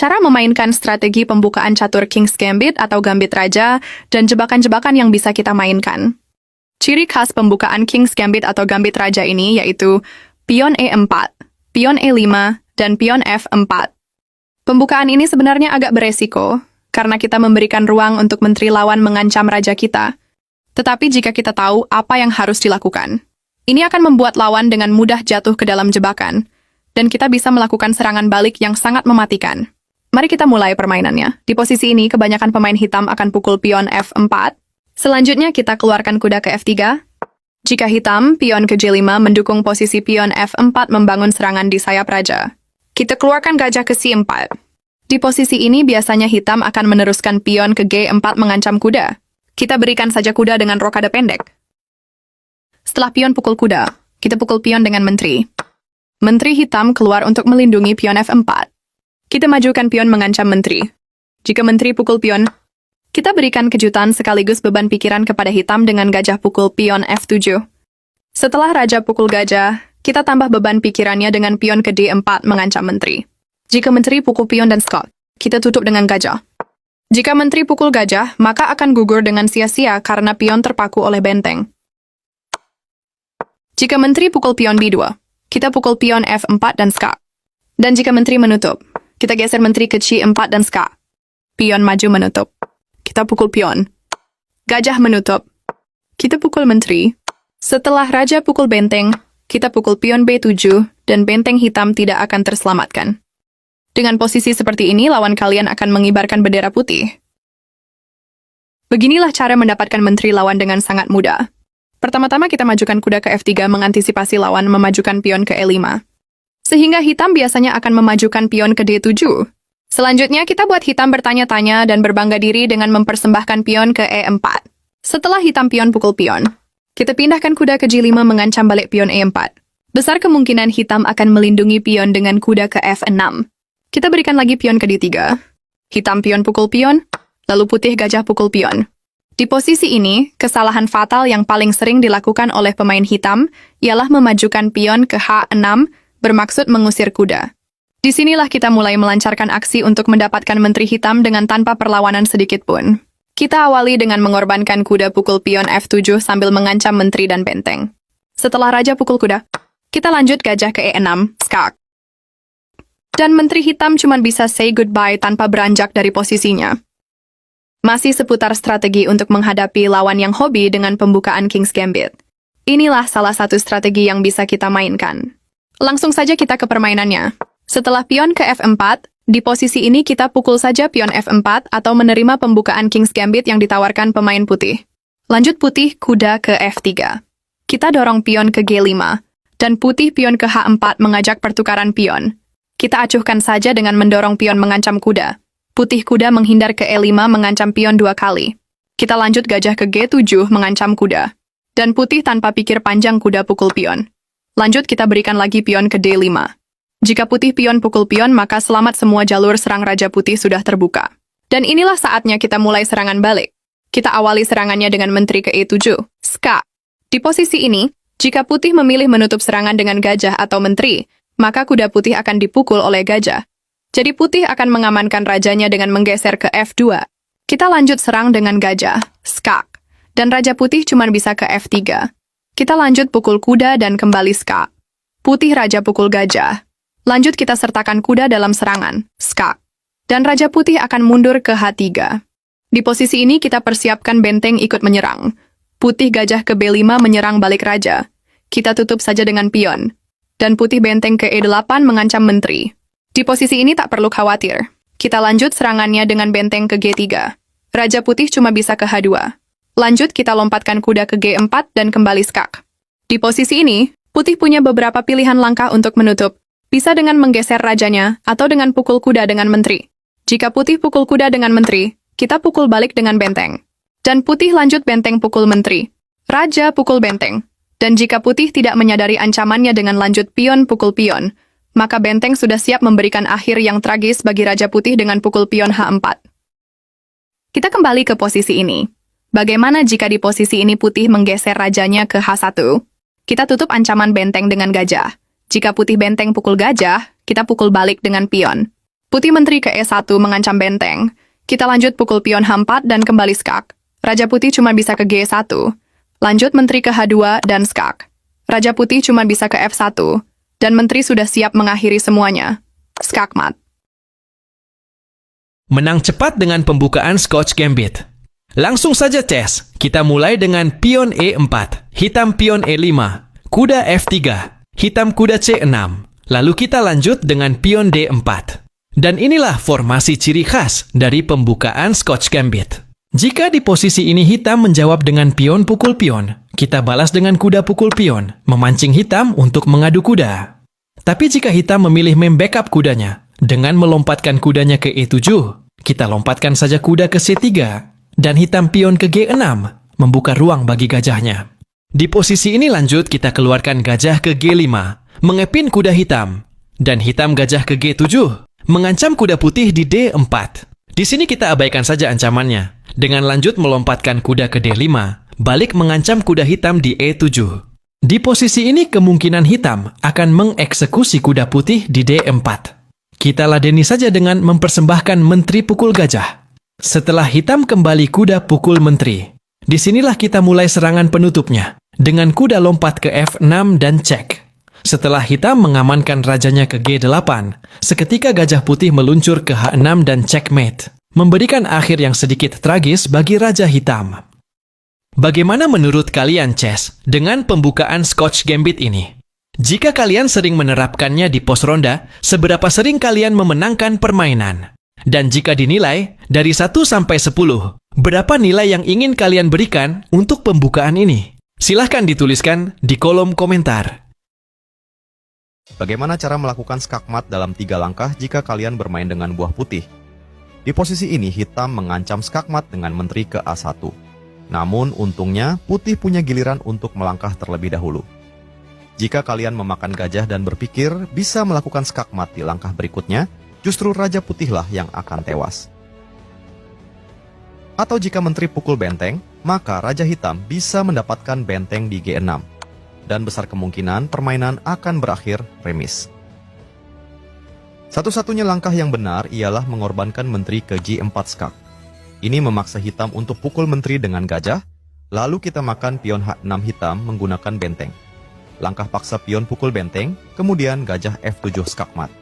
Cara memainkan strategi pembukaan catur King's Gambit atau Gambit Raja, dan jebakan-jebakan yang bisa kita mainkan. Ciri khas pembukaan King's Gambit atau Gambit Raja ini yaitu pion E4, pion E5, dan pion F4. Pembukaan ini sebenarnya agak beresiko, karena kita memberikan ruang untuk menteri lawan mengancam raja kita. Tetapi jika kita tahu apa yang harus dilakukan, ini akan membuat lawan dengan mudah jatuh ke dalam jebakan, dan kita bisa melakukan serangan balik yang sangat mematikan. Mari kita mulai permainannya. Di posisi ini, kebanyakan pemain hitam akan pukul pion F4. Selanjutnya, kita keluarkan kuda ke F3. Jika hitam, pion ke J5 mendukung posisi pion F4 membangun serangan di sayap raja. Kita keluarkan gajah ke C4. Di posisi ini, biasanya hitam akan meneruskan pion ke G4 mengancam kuda. Kita berikan saja kuda dengan rokade pendek. Setelah pion pukul kuda, kita pukul pion dengan menteri. Menteri hitam keluar untuk melindungi pion F4. Kita majukan pion mengancam menteri. Jika menteri pukul pion, kita berikan kejutan sekaligus beban pikiran kepada hitam dengan gajah pukul pion F7. Setelah raja pukul gajah, kita tambah beban pikirannya dengan pion ke D4 mengancam menteri. Jika menteri pukul pion dan skot, kita tutup dengan gajah. Jika menteri pukul gajah, maka akan gugur dengan sia-sia karena pion terpaku oleh benteng. Jika menteri pukul pion B2, kita pukul pion F4 dan skak. Dan jika menteri menutup, kita geser menteri ke C4 dan skak. Pion maju menutup. Kita pukul pion. Gajah menutup. Kita pukul menteri. Setelah raja pukul benteng, kita pukul pion B7 dan benteng hitam tidak akan terselamatkan. Dengan posisi seperti ini, lawan kalian akan mengibarkan bendera putih. Beginilah cara mendapatkan menteri lawan dengan sangat mudah. Pertama-tama kita majukan kuda ke F3 mengantisipasi lawan memajukan pion ke E5. Sehingga hitam biasanya akan memajukan pion ke D7. Selanjutnya, kita buat hitam bertanya-tanya dan berbangga diri dengan mempersembahkan pion ke E4. Setelah hitam pion pukul pion, kita pindahkan kuda ke G5 mengancam balik pion E4. Besar kemungkinan hitam akan melindungi pion dengan kuda ke F6. Kita berikan lagi pion ke D3. Hitam pion pukul pion, lalu putih gajah pukul pion. Di posisi ini, kesalahan fatal yang paling sering dilakukan oleh pemain hitam ialah memajukan pion ke H6 bermaksud mengusir kuda. Disinilah kita mulai melancarkan aksi untuk mendapatkan menteri hitam dengan tanpa perlawanan sedikit pun. Kita awali dengan mengorbankan kuda pukul pion F7 sambil mengancam menteri dan benteng. Setelah raja pukul kuda, kita lanjut gajah ke E6, skak. Dan menteri hitam cuma bisa say goodbye tanpa beranjak dari posisinya. Masih seputar strategi untuk menghadapi lawan yang hobi dengan pembukaan King's Gambit. Inilah salah satu strategi yang bisa kita mainkan. Langsung saja kita ke permainannya. Setelah pion ke F4, di posisi ini kita pukul saja pion F4 atau menerima pembukaan King's Gambit yang ditawarkan pemain putih. Lanjut putih kuda ke F3. Kita dorong pion ke G5, dan putih pion ke H4 mengajak pertukaran pion. Kita acuhkan saja dengan mendorong pion mengancam kuda. Putih kuda menghindar ke E5 mengancam pion 2 kali. Kita lanjut gajah ke G7 mengancam kuda. Dan putih tanpa pikir panjang kuda pukul pion. Lanjut kita berikan lagi pion ke D5. Jika putih pion pukul pion, maka selamat semua jalur serang raja putih sudah terbuka. Dan inilah saatnya kita mulai serangan balik. Kita awali serangannya dengan menteri ke E7, skak. Di posisi ini, jika putih memilih menutup serangan dengan gajah atau menteri, maka kuda putih akan dipukul oleh gajah. Jadi putih akan mengamankan rajanya dengan menggeser ke F2. Kita lanjut serang dengan gajah, skak. Dan raja putih cuma bisa ke F3. Kita lanjut pukul kuda dan kembali skak. Putih raja pukul gajah. Lanjut kita sertakan kuda dalam serangan, skak. Dan raja putih akan mundur ke H3. Di posisi ini kita persiapkan benteng ikut menyerang. Putih gajah ke B5 menyerang balik raja. Kita tutup saja dengan pion. Dan putih benteng ke E8 mengancam menteri. Di posisi ini tak perlu khawatir. Kita lanjut serangannya dengan benteng ke G3. Raja putih cuma bisa ke H2. Lanjut kita lompatkan kuda ke G4 dan kembali skak. Di posisi ini, putih punya beberapa pilihan langkah untuk menutup. Bisa dengan menggeser rajanya atau dengan pukul kuda dengan menteri. Jika putih pukul kuda dengan menteri, kita pukul balik dengan benteng. Dan putih lanjut benteng pukul menteri. Raja pukul benteng. Dan jika putih tidak menyadari ancamannya dengan lanjut pion pukul pion, maka benteng sudah siap memberikan akhir yang tragis bagi raja putih dengan pukul pion H4. Kita kembali ke posisi ini. Bagaimana jika di posisi ini putih menggeser rajanya ke H1? Kita tutup ancaman benteng dengan gajah. Jika putih benteng pukul gajah, kita pukul balik dengan pion. Putih menteri ke E1 mengancam benteng. Kita lanjut pukul pion H4 dan kembali skak. Raja putih cuma bisa ke G1. Lanjut menteri ke H2 dan skak. Raja putih cuma bisa ke F1. Dan menteri sudah siap mengakhiri semuanya. Skak mat. Menang cepat dengan pembukaan Scotch Gambit. Langsung saja tes. Kita mulai dengan pion E4, hitam pion E5, kuda F3, hitam kuda C6. Lalu kita lanjut dengan pion D4. Dan inilah formasi ciri khas dari pembukaan Scotch Gambit. Jika di posisi ini hitam menjawab dengan pion pukul pion, kita balas dengan kuda pukul pion, memancing hitam untuk mengadu kuda. Tapi jika hitam memilih membackup kudanya, dengan melompatkan kudanya ke E7, kita lompatkan saja kuda ke C3, dan hitam pion ke G6, membuka ruang bagi gajahnya. Di posisi ini lanjut kita keluarkan gajah ke G5, mengepin kuda hitam, dan hitam gajah ke G7, mengancam kuda putih di D4. Di sini kita abaikan saja ancamannya, dengan lanjut melompatkan kuda ke D5, balik mengancam kuda hitam di E7. Di posisi ini kemungkinan hitam akan mengeksekusi kuda putih di D4. Kita ladeni saja dengan mempersembahkan menteri pukul gajah. Setelah hitam kembali kuda pukul menteri. Disinilah kita mulai serangan penutupnya, dengan kuda lompat ke F6 dan cek. Setelah hitam mengamankan rajanya ke G8, seketika gajah putih meluncur ke H6 dan checkmate, memberikan akhir yang sedikit tragis bagi raja hitam. Bagaimana menurut kalian chess dengan pembukaan Scotch Gambit ini? Jika kalian sering menerapkannya di pos ronda, seberapa sering kalian memenangkan permainan? Dan jika dinilai dari 1 sampai 10, berapa nilai yang ingin kalian berikan untuk pembukaan ini? Silahkan dituliskan di kolom komentar. Bagaimana cara melakukan skakmat dalam 3 langkah jika kalian bermain dengan buah putih? Di posisi ini hitam mengancam skakmat dengan menteri ke A1. Namun untungnya putih punya giliran untuk melangkah terlebih dahulu. Jika kalian memakan gajah dan berpikir bisa melakukan skakmat di langkah berikutnya, justru raja putihlah yang akan tewas. Atau jika menteri pukul benteng, maka raja hitam bisa mendapatkan benteng di G6. Dan besar kemungkinan permainan akan berakhir remis. Satu-satunya langkah yang benar ialah mengorbankan menteri ke G4 skak. Ini memaksa hitam untuk pukul menteri dengan gajah, lalu kita makan pion H6 hitam menggunakan benteng. Langkah paksa pion pukul benteng, kemudian gajah F7 skakmat.